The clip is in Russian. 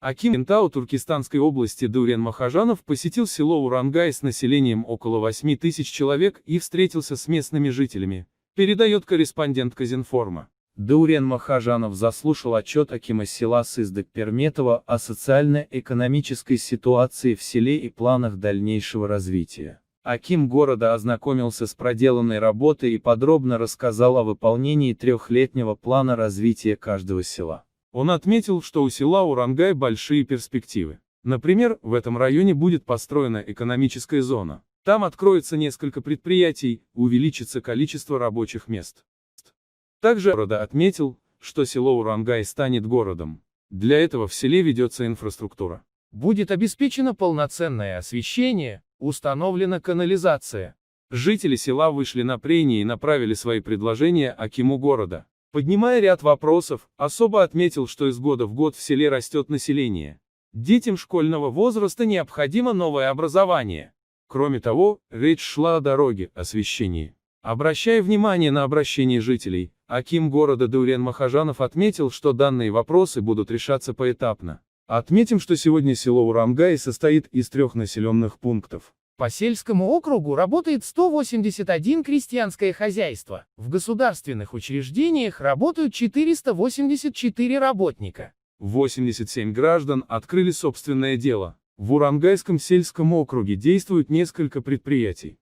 Аким Интау Туркестанской области Даурен Махажанов посетил село Урангай с населением около 8 тысяч человек и встретился с местными жителями, передает корреспондент Казинформа. Даурен Махажанов заслушал отчет акима села Сыздык-Перметова о социально-экономической ситуации в селе и планах дальнейшего развития. Аким города ознакомился с проделанной работой и подробно рассказал о выполнении трехлетнего плана развития каждого села. Он отметил, что у села Урангай большие перспективы. Например, в этом районе будет построена экономическая зона. Там откроется несколько предприятий, увеличится количество рабочих мест. Также города отметил, что село Урангай станет городом. Для этого в селе ведется инфраструктура. Будет обеспечено полноценное освещение, установлена канализация. Жители села вышли на прения и направили свои предложения акиму города. Поднимая ряд вопросов, особо отметил, что из года в год в селе растет население. Детям школьного возраста необходимо новое образование. Кроме того, речь шла о дороге, освещении. Обращая внимание на обращение жителей, аким города Даурен Махажанов отметил, что данные вопросы будут решаться поэтапно. Отметим, что сегодня село Урангай состоит из 3 населенных пунктов. По сельскому округу работает 181 крестьянское хозяйство. В государственных учреждениях работают 484 работника. 87 граждан открыли собственное дело. В Урангайском сельском округе действует несколько предприятий.